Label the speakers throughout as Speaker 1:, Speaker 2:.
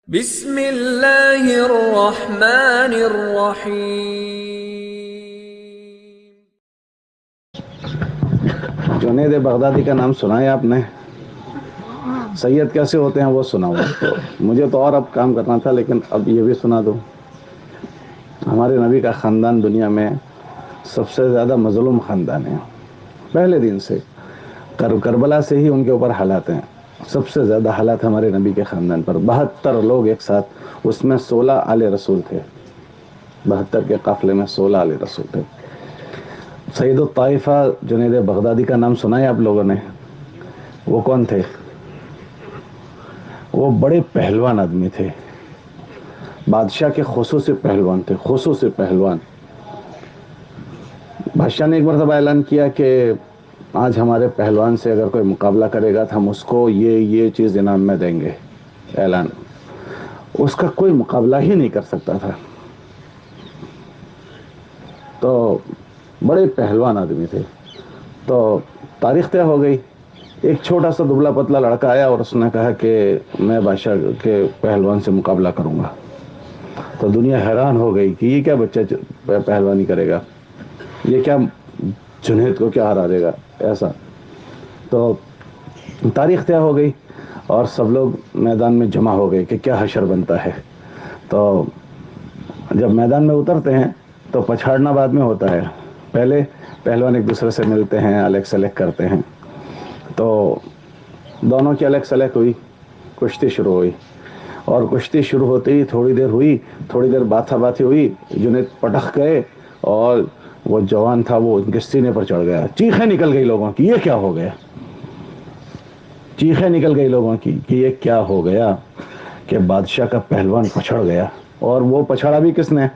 Speaker 1: بسم اللہ الرحمن الرحیم۔
Speaker 2: جنید بغدادی کا نام سنا ہے آپ نے؟ سید کیسے ہوتے ہیں وہ سنا ہوا تو مجھے تو اور اب کام کرنا تھا، لیکن اب یہ بھی سنا دو۔ ہمارے نبی کا خاندان دنیا میں سب سے زیادہ مظلوم خاندان ہے، پہلے دن سے کربلا سے ہی ان کے اوپر حالات ہیں۔ سب سے زیادہ حالات ہمارے نبی کے خاندان پر، 72 لوگ ایک ساتھ، اس میں 16 آل رسول تھے، 72 کے قافلے میں 16 آل رسول تھے۔ سید الطائفہ جنید بغدادی کا نام سنا ہے آپ لوگوں نے؟ وہ کون تھے؟ وہ بڑے پہلوان آدمی تھے، بادشاہ کے خصوصی پہلوان تھے، خصوصی پہلوان۔ بادشاہ نے ایک مرتبہ اعلان کیا کہ آج ہمارے پہلوان سے اگر کوئی مقابلہ کرے گا تو ہم اس کو یہ چیز انعام میں دیں گے۔ اعلان، اس کا کوئی مقابلہ ہی نہیں کر سکتا تھا، تو بڑے پہلوان آدمی تھے۔ تو تاریخ طے ہو گئی، ایک چھوٹا سا دبلا پتلا لڑکا آیا اور اس نے کہا کہ میں بادشاہ کے پہلوان سے مقابلہ کروں گا۔ تو دنیا حیران ہو گئی کہ یہ کیا بچہ پہلوانی کرے گا، یہ کیا جنید کو کیا ہرا دے گا ایسا۔ تو تاریخ طے ہو گئی اور سب لوگ میدان میں جمع ہو گئے کہ کیا حشر بنتا ہے۔ تو جب میدان میں اترتے ہیں تو پچھاڑنا بعد میں ہوتا ہے، پہلے پہلوان ایک دوسرے سے ملتے ہیں، الیگ سلیگ کرتے ہیں۔ تو دونوں کی الیگ سلیگ ہوئی، کشتی شروع ہوئی، اور کشتی شروع ہوتے ہی تھوڑی دیر باتی ہوئی، جنید پٹخ گئے اور وہ جوان تھا وہ ان کے سینے پر چڑھ گیا۔ چیخیں نکل گئی لوگوں کی، یہ کیا ہو گیا؟ چیخیں نکل گئی لوگوں کی کہ یہ کیا ہو گیا کہ بادشاہ کا پہلوان پچھڑ گیا۔ اور وہ پچھڑا بھی کس نے؟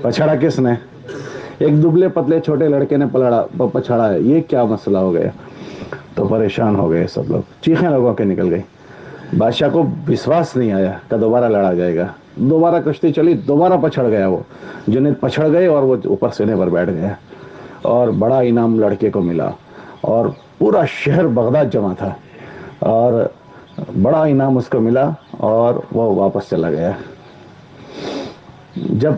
Speaker 2: پچھڑا کس نے؟ ایک دبلے پتلے چھوٹے لڑکے نے پچھڑا ہے، یہ کیا مسئلہ ہو گیا؟ تو پریشان ہو گئے سب لوگ، چیخیں لوگوں کے نکل گئی۔ بادشاہ کو وشواس نہیں آیا کہ دوبارہ لڑا جائے گا۔ دوبارہ کشتی چلی، دوبارہ پچھڑ گیا وہ، جنید پچھڑ گئے اور وہ اوپر سینے پر بیٹھ گیا، اور بڑا انعام لڑکے کو ملا، اور پورا شہر بغداد جمع تھا اور بڑا انعام اس کو ملا، اور وہ واپس چلا گیا۔ جب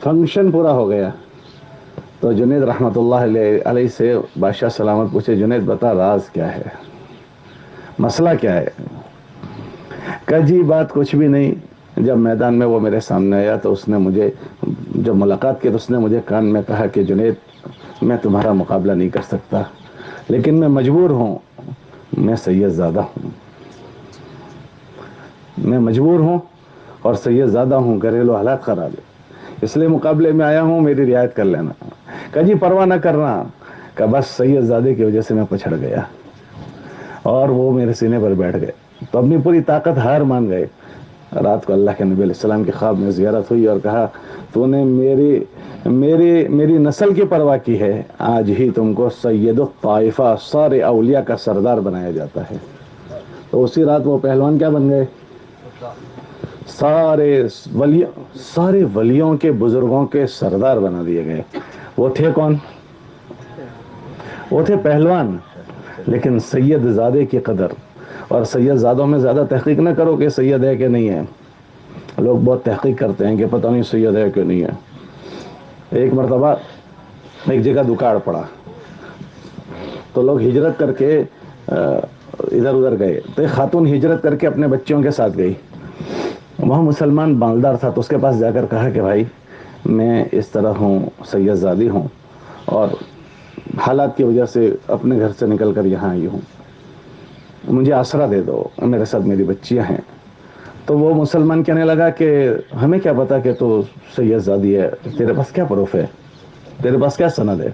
Speaker 2: فنکشن پورا ہو گیا تو جنید رحمت اللہ علیہ سے بادشاہ سلامت پوچھے، جنید بتا راز کیا ہے، مسئلہ کیا ہے؟ کہا جی بات کچھ بھی نہیں، جب میدان میں وہ میرے سامنے آیا تو اس نے مجھے جب ملاقات کی تو اس نے مجھے کان میں کہا کہ جنید میں تمہارا مقابلہ نہیں کر سکتا، لیکن میں مجبور ہوں، میں سید زادہ ہوں، میں مجبور ہوں اور سید زادہ ہوں، گھریلو حالات خراب ہے، اس لیے مقابلے میں آیا ہوں، میری رعایت کر لینا۔ کہا جی پرواہ نہ کرنا، کہ بس سید زادے کی وجہ سے میں پچھڑ گیا، اور وہ میرے سینے پر بیٹھ گئے۔ تو اپنی پوری طاقت ہار مان گئے۔ رات کو اللہ کے نبی علیہ السلام کے خواب میں زیارت ہوئی اور کہا تو نے میری نسل کی پرواہ کی ہے، آج ہی تم کو سید الطائفہ سارے اولیاء کا سردار بنایا جاتا ہے۔ تو اسی رات وہ پہلوان کیا بن گئے؟ سارے ولیوں کے بزرگوں کے سردار بنا دیے گئے۔ وہ تھے کون؟ وہ تھے پہلوان، لیکن سید زادے کی قدر، اور سید زادوں میں زیادہ تحقیق نہ کرو کہ سید ہے کہ نہیں ہے، لوگ بہت تحقیق کرتے ہیں کہ پتہ نہیں سید ہے کہ نہیں ہے۔ ایک مرتبہ ایک جگہ دکاڑ پڑا تو لوگ ہجرت کر کے ادھر ادھر گئے، تو ایک خاتون ہجرت کر کے اپنے بچوں کے ساتھ گئی، وہاں مسلمان مالدار تھا، تو اس کے پاس جا کر کہا کہ بھائی میں اس طرح ہوں، سید زادی ہوں، اور حالات کی وجہ سے اپنے گھر سے نکل کر یہاں آئی ہوں، مجھے آسرا دے دو، میرے ساتھ میری بچیاں ہیں۔ تو وہ مسلمان کہنے لگا کہ ہمیں کیا پتا کہ تو سید زادی ہے، تیرے پاس کیا پروف ہے، تیرے پاس کیا سند ہے؟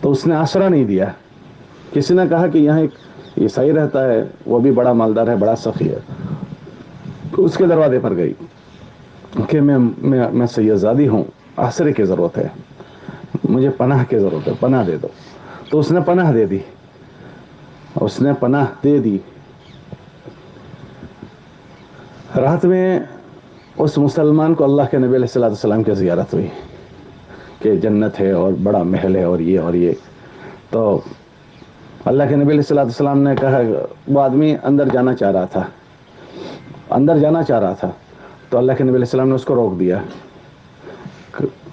Speaker 2: تو اس نے آسرا نہیں دیا۔ کسی نے کہا کہ یہاں ایک عیسائی رہتا ہے، وہ بھی بڑا مالدار ہے، بڑا سخی ہے، اس کے دروازے پر گئی کہ میں سید زادی ہوں، آسرے کی ضرورت ہے، مجھے پناہ کی ضرورت ہے، پناہ دے دو۔ تو اس نے پناہ دے دی، اس نے پناہ دے دی۔ رات میں اس مسلمان کو اللہ کے نبی علیہ السلام کی زیارت ہوئی کہ جنت ہے اور بڑا محل ہے اور یہ۔ تو اللہ کے نبی علیہ السلام نے کہا وہ آدمی اندر جانا چاہ رہا تھا تو اللہ کے نبی علیہ السلام نے اس کو روک دیا.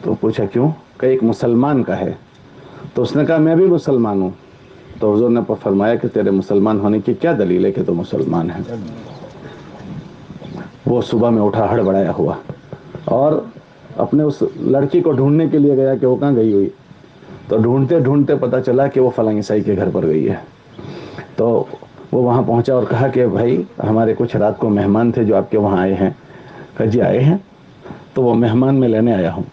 Speaker 2: تو پوچھا کیوں؟ کہ ایک مسلمان کا ہے. تو اس نے کہا میں بھی مسلمان ہوں. تو حضور نے فرمایا کہ تیرے مسلمان ہونے کی کیا دلیل ہے کہ تو مسلمان ہے؟ وہ صبح میں اٹھا ہڑبڑایا ہوا اور اپنے اس لڑکی کو ڈھونڈنے کے لیے گیا کہ وہ کہاں گئی ہوئی. تو ڈھونڈتے ڈھونڈتے پتہ چلا کہ وہ فلاں عیسائی کے گھر پر گئی ہے. تو وہ وہاں پہنچا اور کہا کہ بھائی ہمارے کچھ رات کو مہمان تھے جو آپ کے وہاں آئے ہیں. کہا جی آئے ہیں. تو وہ مہمان میں لینے آیا ہوں.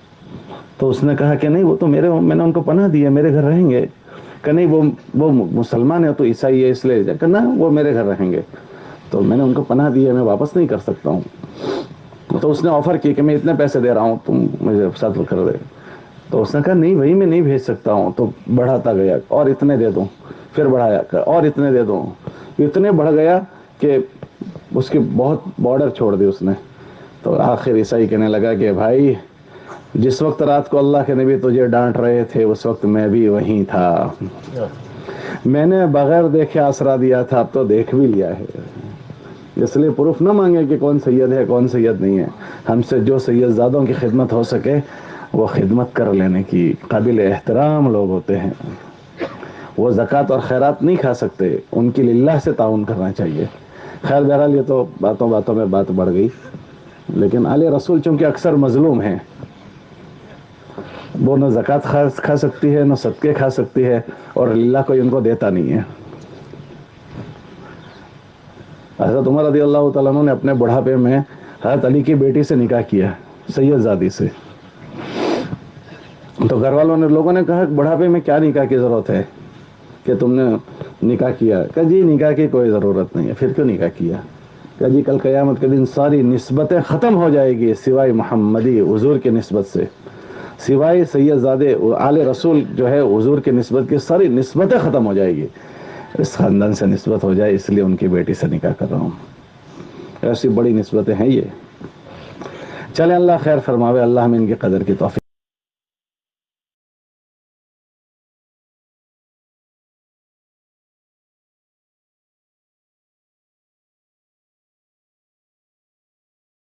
Speaker 2: تو اس نے کہا کہ نہیں وہ تو میں نے ان کو پناہ دی ہے, میرے گھر رہیں گے. کہ نہیں وہ مسلمان ہے تو عیسائی ہے اس لیے کہنا وہ میرے گھر رہیں گے. تو میں نے ان کو پناہ دی ہے, میں واپس نہیں کر سکتا ہوں. تو اس نے آفر کی کہ میں اتنے پیسے دے رہا ہوں تم مجھے صدر کر دے. تو اس نے کہا نہیں بھائی میں نہیں بھیج سکتا ہوں. تو بڑھاتا گیا اور اتنے دے دوں, پھر بڑھایا اور اتنے دے دوں. اتنے بڑھ گیا کہ اس کی بہت بارڈر چھوڑ دی اس نے. تو آخر عیسائی کہنے لگا کہ بھائی جس وقت رات کو اللہ کے نبی تجھے ڈانٹ رہے تھے اس وقت میں بھی وہیں تھا. میں نے بغیر دیکھے آسرا دیا تھا, اب تو دیکھ بھی لیا ہے. اس لیے پروف نہ مانگے کہ کون سید ہے کون سید نہیں ہے. ہم سے جو سید زادوں کی خدمت ہو سکے وہ خدمت کر لینے کی قابل احترام لوگ ہوتے ہیں. وہ زکوٰۃ اور خیرات نہیں کھا سکتے, ان کی للہ سے تعاون کرنا چاہیے. خیر بہرحال یہ تو باتوں میں بات بڑھ گئی. لیکن آل رسول چونکہ اکثر مظلوم ہیں, وہ نہ زکوٰۃ کھا سکتی ہے نہ صدقے کھا سکتی ہے اور اللہ کوئی ان کو دیتا نہیں ہے. حضرت عمر رضی اللہ تعالیٰ عنہ نے اپنے بڑھاپے میں حضرت علی کی بیٹی سے نکاح کیا, سید زادی سے. تو گھر والوں نے لوگوں نے کہا بڑھاپے میں کیا نکاح کی ضرورت ہے کہ تم نے نکاح کیا؟ کہ جی نکاح کی کوئی ضرورت نہیں ہے. پھر کیوں نکاح کیا؟ کہ جی کل قیامت کے دن ساری نسبتیں ختم ہو جائے گی سوائے محمدی حضور کی نسبت سے, سوائے سید زادے آل رسول جو ہے حضور کی نسبت کی ساری نسبتیں ختم ہو جائے گی. اس خاندان سے نسبت ہو جائے اس لیے ان کی بیٹی سے نکاح کر رہا ہوں. ایسی بڑی نسبتیں ہیں یہ. چلیں اللہ خیر فرماوے, اللہ ہمیں ان کی قدر کی توفیق